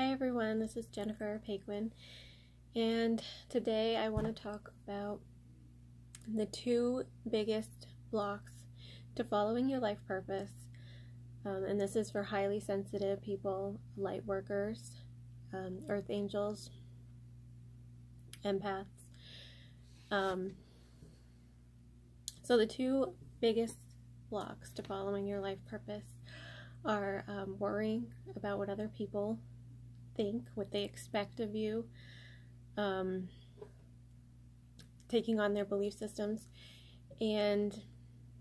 Hi everyone, this is Jennifer Paquin, and today I want to talk about the two biggest blocks to following your life purpose, and this is for highly sensitive people, light workers, earth angels, empaths. So the two biggest blocks to following your life purpose are worrying about what other people think, what they expect of you, taking on their belief systems, and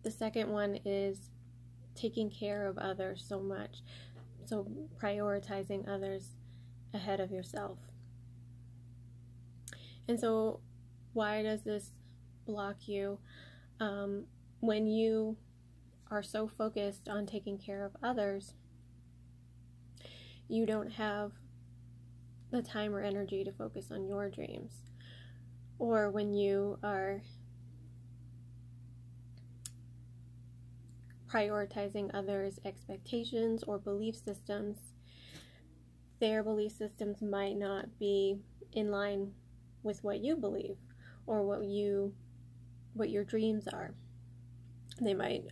the second one is taking care of others so much, so prioritizing others ahead of yourself. And so why does this block you? When you are so focused on taking care of others, you don't have the time or energy to focus on your dreams. Or when you are prioritizing others' expectations or belief systems, their belief systems might not be in line with what you believe or what your dreams are.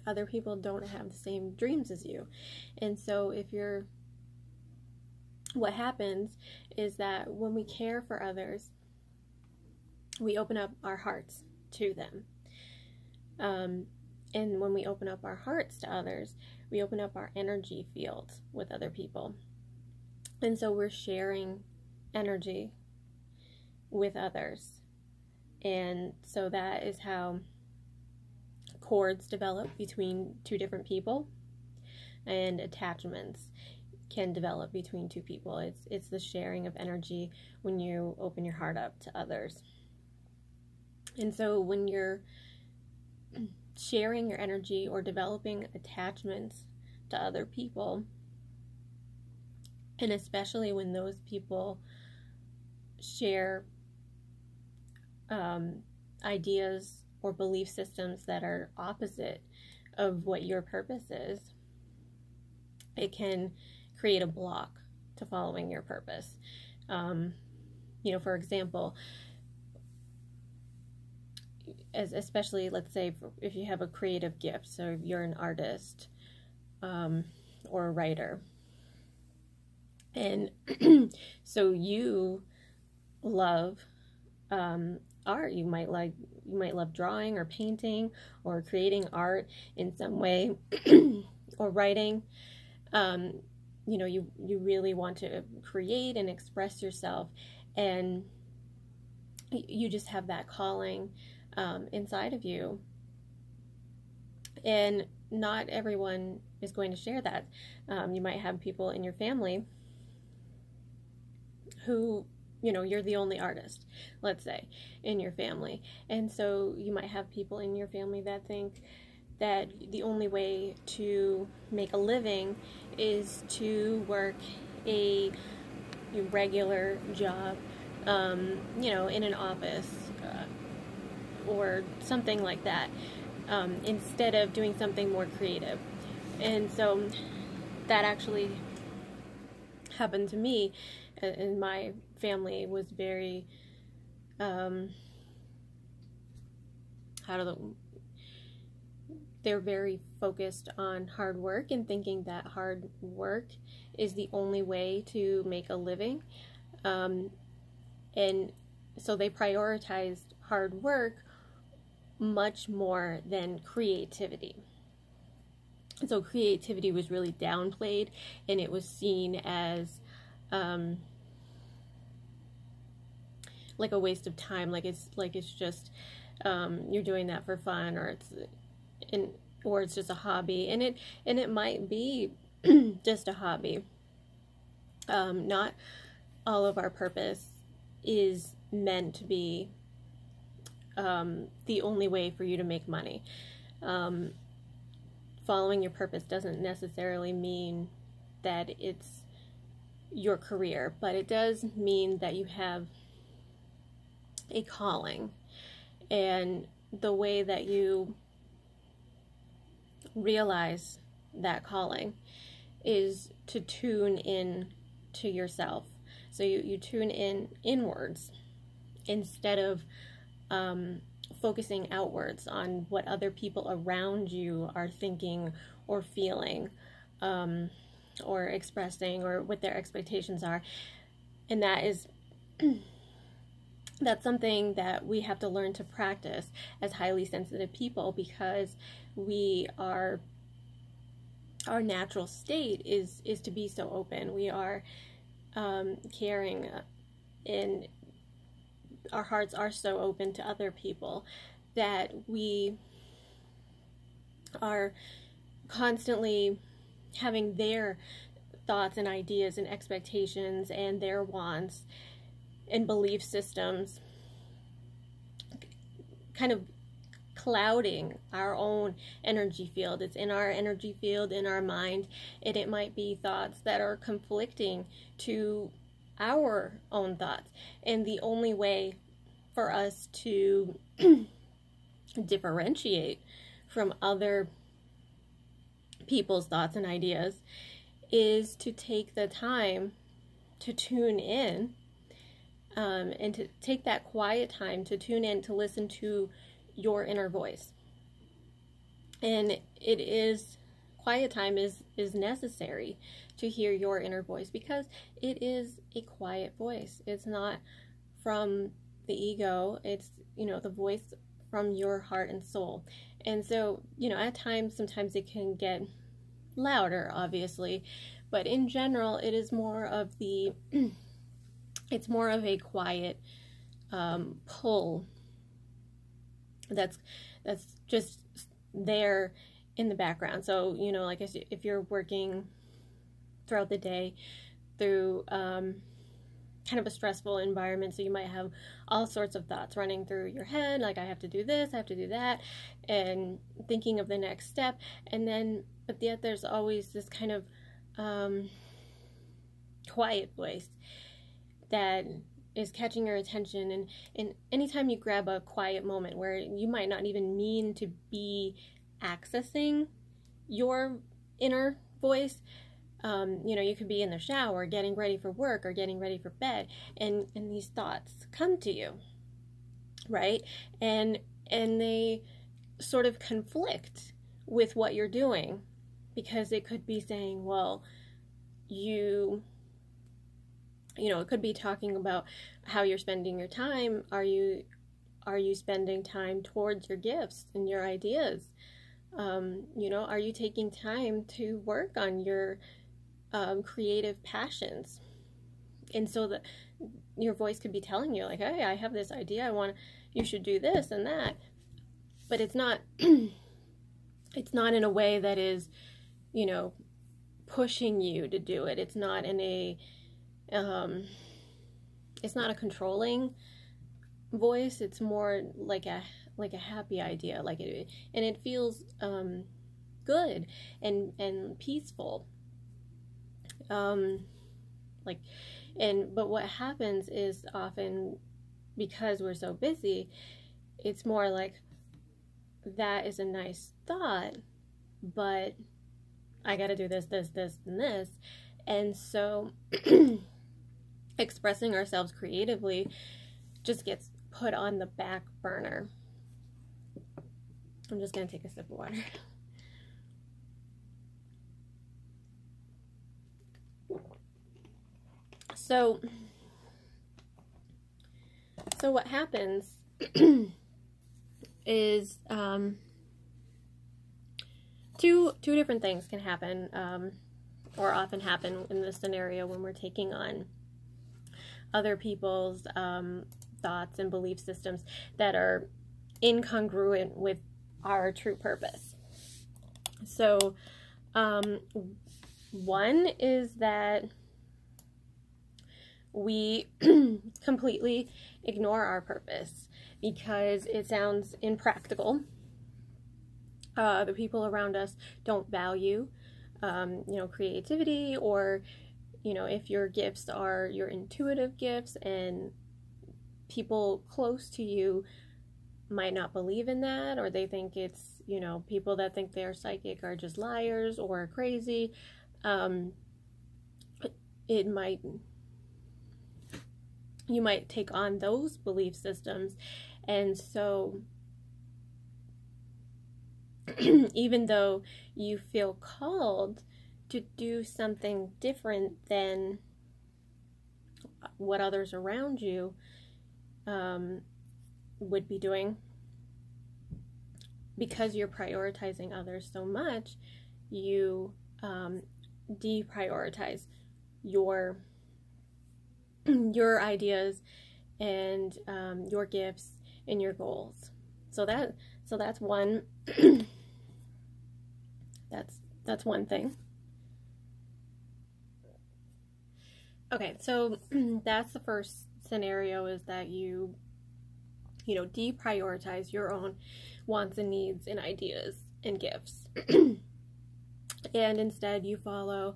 Other people don't have the same dreams as you. And so what happens is that when we care for others, we open up our hearts to them. And when we open up our hearts to others, we open up our energy field with other people. And so we're sharing energy with others. And so that is how cords develop between two different people, and attachments can develop between two people. It's the sharing of energy when you open your heart up to others. And so when you're sharing your energy or developing attachments to other people, and especially when those people share ideas or belief systems that are opposite of what your purpose is, it can create a block to following your purpose. For example, especially, let's say, if you have a creative gift, so if you're an artist or a writer, and so you love art. You might love drawing or painting or creating art in some way, or writing. You really want to create and express yourself, and you just have that calling inside of you. And not everyone is going to share that. You might have people in your family who, you're the only artist, let's say, in your family. And so you might have people in your family that think that the only way to make a living is to work a regular job, in an office or something like that, instead of doing something more creative. And so that actually happened to me, and my family was very, they're very focused on hard work and thinking that hard work is the only way to make a living. And so they prioritized hard work much more than creativity. So creativity was really downplayed, and it was seen as like a waste of time, like it's just you're doing that for fun, or it's just a hobby, and it might be just a hobby. Not all of our purpose is meant to be the only way for you to make money. Following your purpose doesn't necessarily mean that it's your career, but it does mean that you have a calling. And the way that you realize that calling is to tune in to yourself. So you tune in inwards instead of focusing outwards on what other people around you are thinking or feeling, or expressing, or what their expectations are. And that is that's something that we have to learn to practice as highly sensitive people, because our natural state is to be so open. We are caring, and our hearts are so open to other people that we are constantly having their thoughts and ideas and expectations and their wants and belief systems kind of clouding our own energy field. It's in our energy field, in our mind, and it might be thoughts that are conflicting to our own thoughts. And the only way for us to differentiate from other people's thoughts and ideas is to take the time to tune in, and to take that quiet time to tune in, to listen to your inner voice. And quiet time is necessary to hear your inner voice, because it is a quiet voice. It's not from the ego, it's, the voice from your heart and soul. And so, at times, sometimes it can get louder, obviously, but in general, it is more of it's more of a quiet pull that's just there in the background. So, like if you're working throughout the day through kind of a stressful environment, so you might have all sorts of thoughts running through your head, like I have to do this, I have to do that, and thinking of the next step. And then, but yet there's always this kind of quiet voice that is catching your attention. And anytime you grab a quiet moment where you might not even mean to be accessing your inner voice, you could be in the shower, getting ready for work or getting ready for bed, and these thoughts come to you, right? And they sort of conflict with what you're doing, because it could be saying, well, it could be talking about how you're spending your time. Are you spending time towards your gifts and your ideas? Are you taking time to work on your creative passions? And so that your voice could be telling you, like, hey, I have this idea, you should do this and that. But it's not it's not in a way that is, pushing you to do it. It's not in a it's not a controlling voice. It's more like a happy idea, and it feels good and peaceful. But what happens is, often because we're so busy, it's more like, that is a nice thought, but I got to do this, this, and this. And so expressing ourselves creatively just gets put on the back burner. I'm just going to take a sip of water. So what happens is two different things can happen, or often happen in this scenario when we're taking on other people's thoughts and belief systems that are incongruent with our true purpose. So one is that we completely ignore our purpose because it sounds impractical. The people around us don't value, creativity, or, if your gifts are your intuitive gifts, and people close to you might not believe in that, or they think it's, people that think they're psychic are just liars or crazy. It might you might take on those belief systems. And so even though you feel called to do something different than what others around you would be doing, because you're prioritizing others so much, you deprioritize your ideas and your gifts and your goals. So that's one that's one thing. Okay, so that's the first scenario, is that you deprioritize your own wants and needs and ideas and gifts. And instead you follow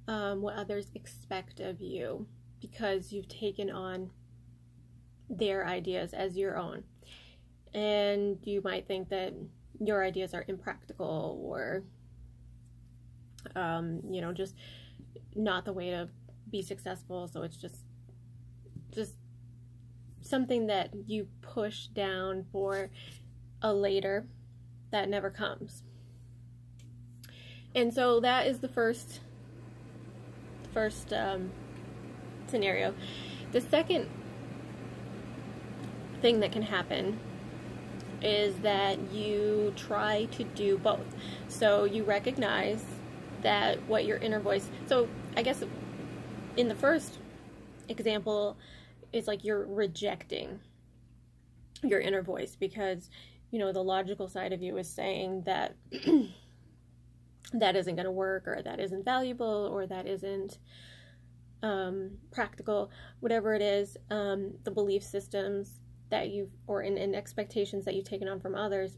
what others expect of you, because you've taken on their ideas as your own. And you might think that your ideas are impractical, or just not the way to be successful. So it's just something that you push down for a later that never comes. And so that is the first scenario. The second thing that can happen is that you try to do both. So you recognize that what your inner voice, so I guess in the first example, it's like you're rejecting your inner voice, because the logical side of you is saying that that isn't going to work, or that isn't valuable, or that isn't practical, whatever it is. The belief systems that you've, or in expectations that you've taken on from others,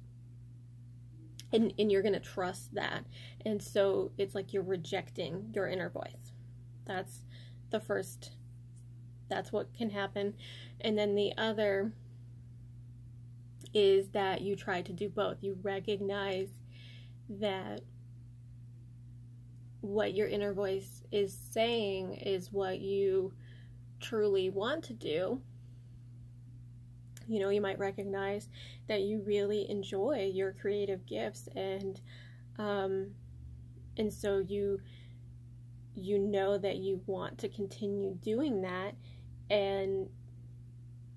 and you're going to trust that. And so it's like you're rejecting your inner voice. That's the first, that's what can happen. And then the other is that you try to do both. You recognize that what your inner voice is saying is what you truly want to do. You might recognize that you really enjoy your creative gifts, and so you know that you want to continue doing that, and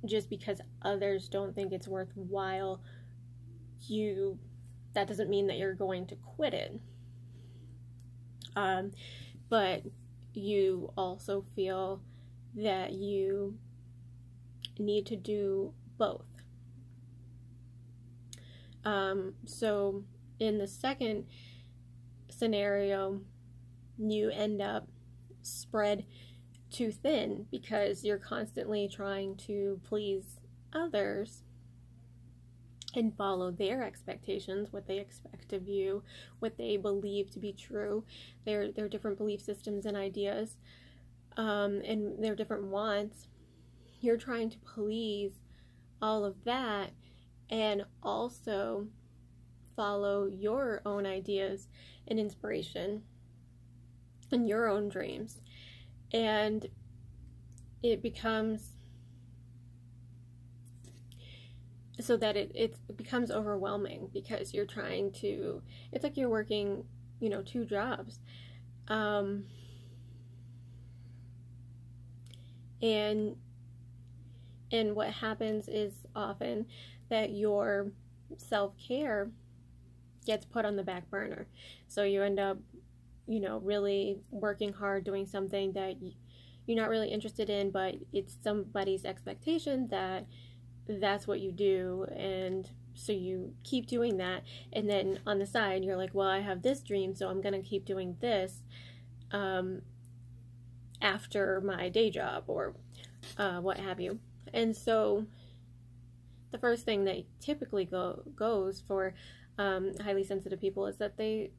just because others don't think it's worthwhile, that doesn't mean that you're going to quit it. But you also feel that you need to do both. So in the second scenario, you end up spread too thin, because you're constantly trying to please others and follow their expectations, what they expect of you, what they believe to be true, their different belief systems and ideas, and their different wants. You're trying to please all of that, and also follow your own ideas and inspiration and your own dreams. And it becomes so that it becomes overwhelming, because you're trying to, it's like you're working, two jobs. And what happens is often that your self-care gets put on the back burner. So you end up, really working hard doing something that you're not really interested in, but it's somebody's expectation that that's what you do, and so you keep doing that. And then on the side, you're like, well, I have this dream, so I'm going to keep doing this after my day job, or what have you. And so the first thing that typically goes for highly sensitive people is that they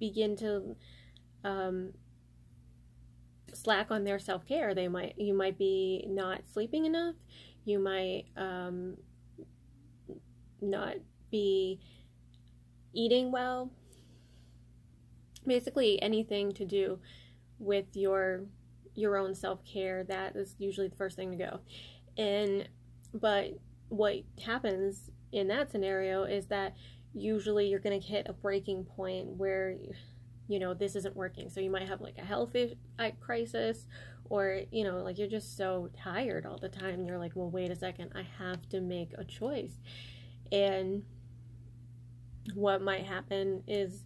begin to slack on their self-care. You might be not sleeping enough. You might not be eating well. Basically anything to do with your your own self-care, that is usually the first thing to go. But what happens in that scenario is that usually you're going to hit a breaking point where, this isn't working. So you might have like a health crisis, or, like you're just so tired all the time. You're like, well, wait a second, I have to make a choice. And what might happen is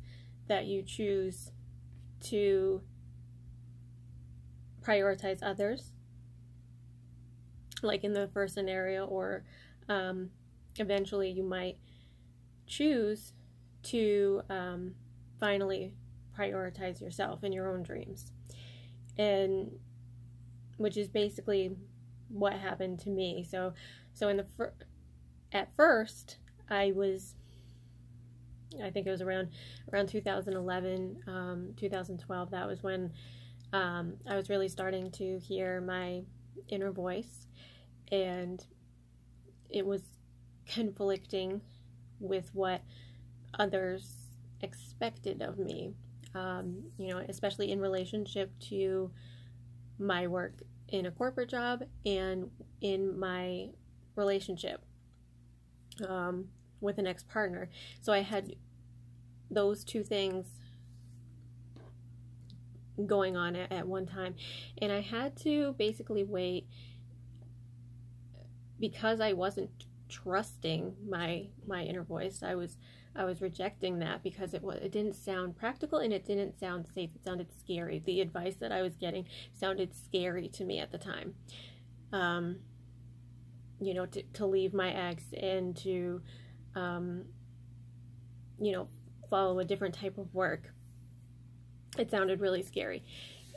that you choose to prioritize others, like in the first scenario, or eventually you might choose to finally prioritize yourself and your own dreams, and which is basically what happened to me. So at first I think it was around 2011, 2012. That was when I was really starting to hear my inner voice, and it was conflicting with what others expected of me, especially in relationship to my work in a corporate job and in my relationship with an ex-partner. So I had those two things going on at one time, and I had to basically wait, because I wasn't trusting my inner voice. I was rejecting that because it didn't sound practical, and it didn't sound safe. It sounded scary. The advice that I was getting sounded scary to me at the time. To leave my ex and to follow a different type of work. It sounded really scary.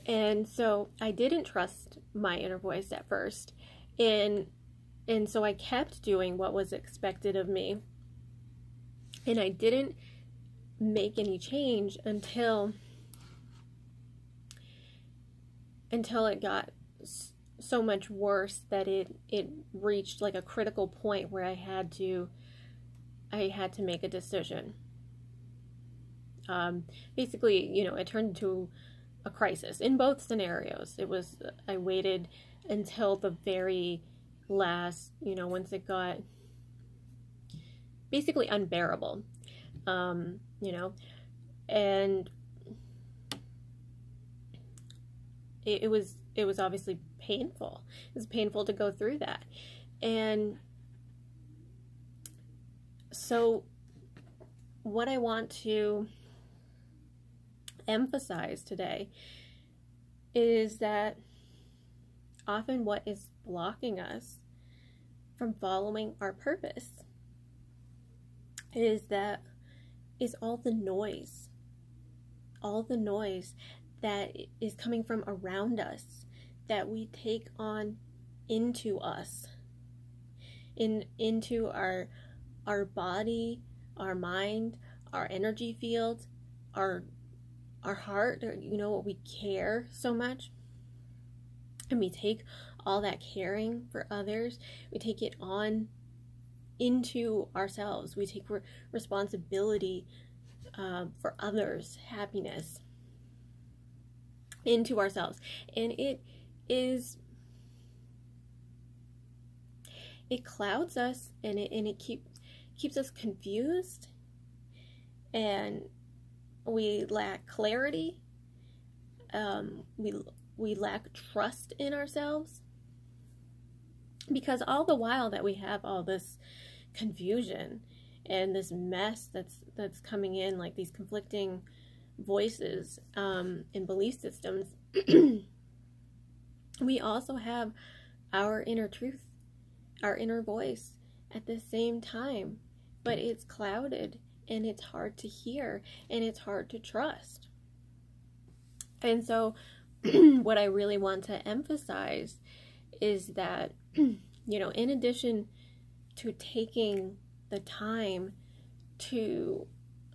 And so I didn't trust my inner voice at first. And so I kept doing what was expected of me. And I didn't make any change until it got so much worse that it reached like a critical point where I had to make a decision. Basically, it turned into a crisis in both scenarios. I waited until the very last, once it got basically unbearable, and it was obviously painful. It was painful to go through that. And so what I want to emphasize today is that often what is blocking us from following our purpose is all the noise that is coming from around us, that we take on into us, into our body, our mind, our energy field, our heart, what we care so much. And we take all that caring for others, we take it on into ourselves. We take responsibility for others' happiness into ourselves. And it clouds us, and it keeps us confused, and we lack clarity. We lack trust in ourselves, because all the while that we have all this confusion and this mess that's coming in, like these conflicting voices and belief systems, we also have our inner truth, our inner voice at the same time, but it's clouded, and it's hard to hear, and it's hard to trust. And so what I really want to emphasize is that, in addition to taking the time to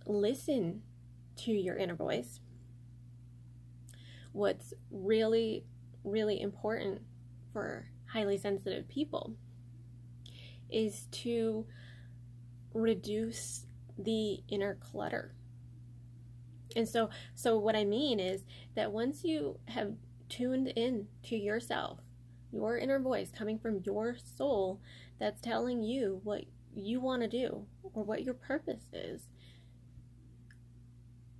listen to your inner voice, what's really, really important for highly sensitive people is to reduce the inner clutter. And so what I mean is that once you have tuned in to yourself, your inner voice coming from your soul that's telling you what you want to do or what your purpose is,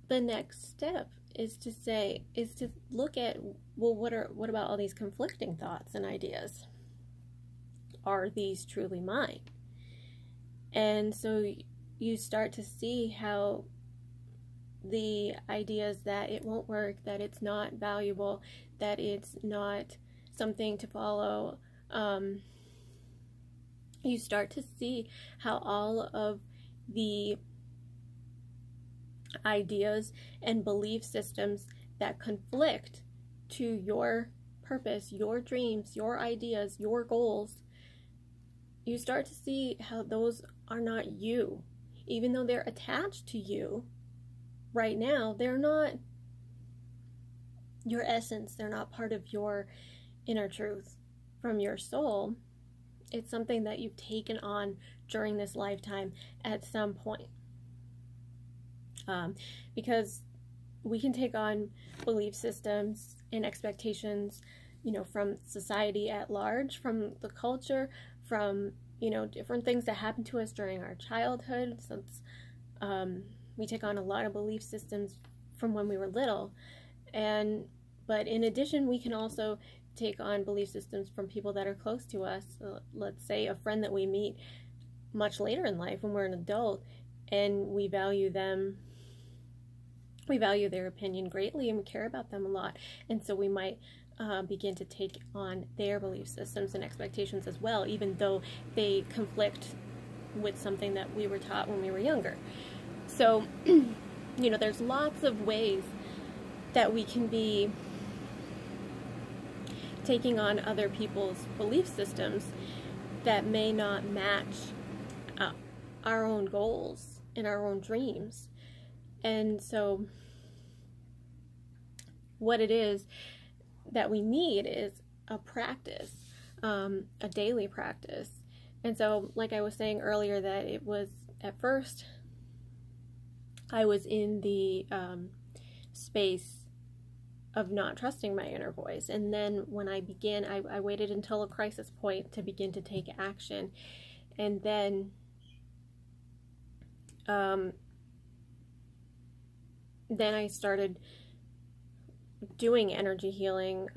the next step is to look at, well, what about all these conflicting thoughts and ideas? Are these truly mine? And so you start to see how the ideas that it won't work, that it's not valuable, that it's not something to follow, you start to see how all of the ideas and belief systems that conflict to your purpose, your dreams, your ideas, your goals, you start to see how those are not you. Even though they're attached to you right now, they're not your essence. They're not part of your inner truth from your soul. It's something that you've taken on during this lifetime at some point. Because we can take on belief systems and expectations, from society at large, from the culture, from, different things that happen to us during our childhood. Since we take on a lot of belief systems from when we were little. But in addition, we can also take on belief systems from people that are close to us. Let's say a friend that we meet much later in life when we're an adult, and we value them. We value their opinion greatly, and we care about them a lot. And so we might begin to take on their belief systems and expectations as well, even though they conflict with something that we were taught when we were younger. So, there's lots of ways that we can be taking on other people's belief systems that may not match our own goals and our own dreams. And so what it is that we need is a practice, a daily practice. And so, like I was saying earlier, that it was, at first, I was in the space of not trusting my inner voice. And then when I began, I waited until a crisis point to begin to take action. And then I started doing energy healing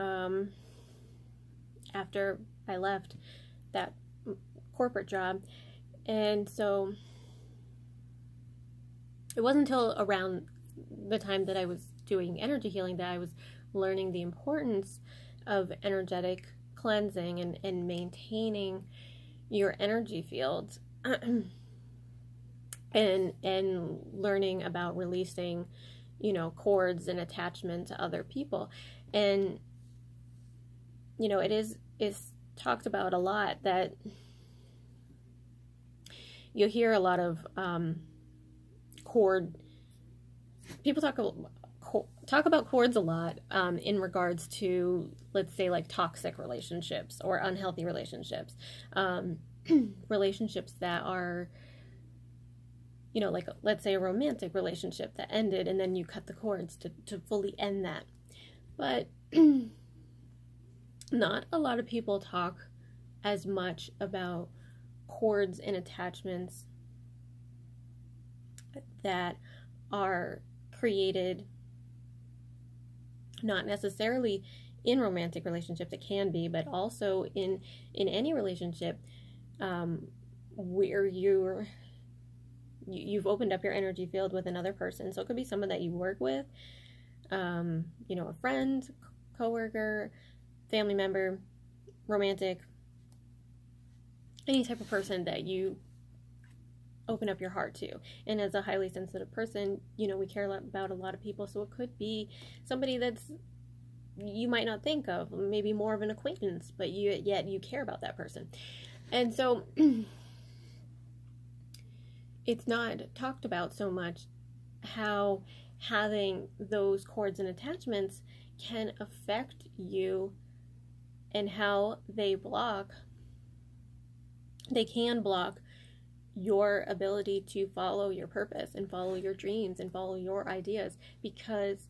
after I left that corporate job. And so it wasn't until around the time that I was doing energy healing that I was learning the importance of energetic cleansing and maintaining your energy fields and learning about releasing cords and attachment to other people. And it's talked about a lot that you hear a lot of people talk about cords a lot in regards to, let's say, like toxic relationships or unhealthy relationships, relationships that are, like, let's say a romantic relationship that ended and then you cut the cords to fully end that. But not a lot of people talk as much about cords and attachments that are created not necessarily in romantic relationships. It can be, but also in any relationship where you've opened up your energy field with another person. So it could be someone that you work with, a friend, coworker, family member, romantic, any type of person that you open up your heart to. And as a highly sensitive person, we care about a lot of people. So it could be somebody that's you might not think of, maybe more of an acquaintance, but yet you care about that person. And so it's not talked about so much how having those cords and attachments can affect you and how they can block your ability to follow your purpose and follow your dreams and follow your ideas, because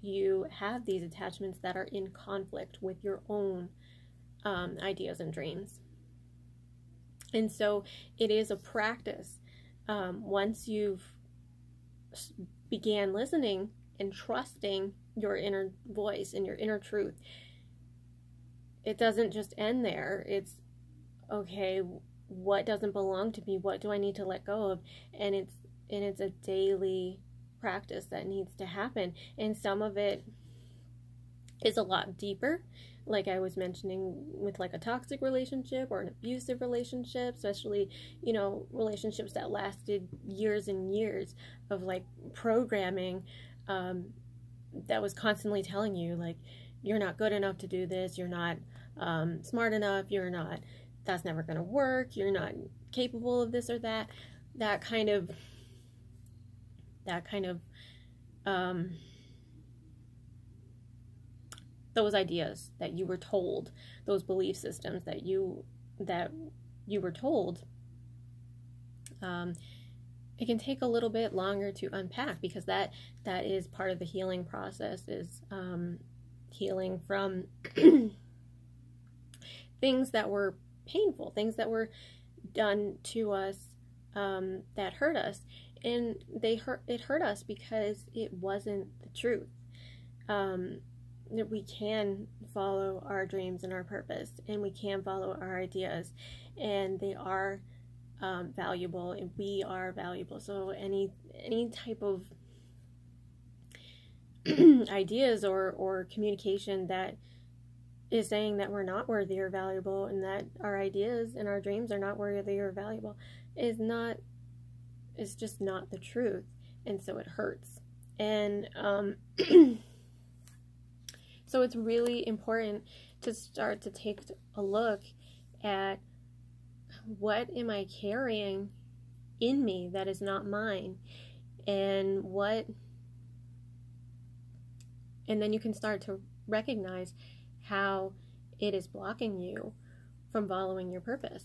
you have these attachments that are in conflict with your own ideas and dreams. And so it is a practice. Once you've began listening and trusting your inner voice and your inner truth, it doesn't just end there. It's, okay, what doesn't belong to me? What do I need to let go of? And it's a daily practice that needs to happen. And some of it is a lot deeper, like I was mentioning with like a toxic relationship or an abusive relationship, especially, you know, relationships that lasted years and years of like programming that was constantly telling you like, you're not good enough to do this, you're not smart enough, that's never going to work, you're not capable of this or that. That kind of those ideas that you were told, those belief systems that you were told, it can take a little bit longer to unpack, because that is part of the healing process, is healing from things that were painful, things that were done to us that hurt us. And it hurt us because it wasn't the truth. That we can follow our dreams and our purpose, and we can follow our ideas, and they are valuable, and we are valuable. So any type of ideas or communication that is saying that we're not worthy or valuable, and that our ideas and our dreams are not worthy or valuable, is just not the truth. And so it hurts. And so it's really important to start to take a look at, what am I carrying in me that is not mine? And then you can start to recognize how it is blocking you from following your purpose.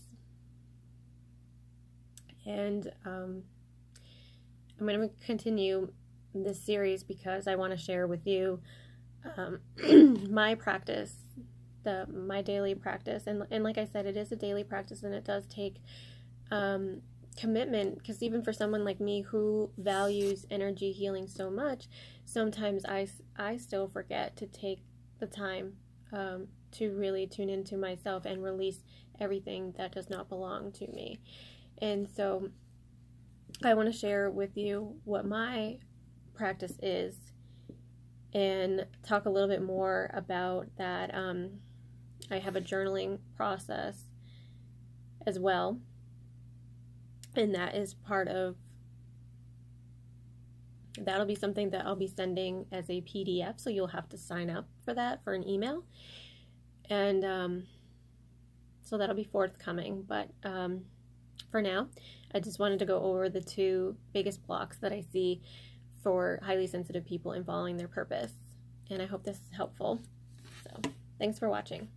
And I'm going to continue this series because I want to share with you my practice, my daily practice. And like I said, it is a daily practice, and it does take commitment, because even for someone like me who values energy healing so much, sometimes I still forget to take the time to really tune into myself and release everything that does not belong to me. And so I want to share with you what my practice is, and talk a little bit more about that. I have a journaling process as well, and that is that'll be something that I'll be sending as a PDF, so you'll have to sign up for that, for an email. And so that'll be forthcoming. But for now, I just wanted to go over the two biggest blocks that I see for highly sensitive people in following their purpose. And I hope this is helpful. So thanks for watching.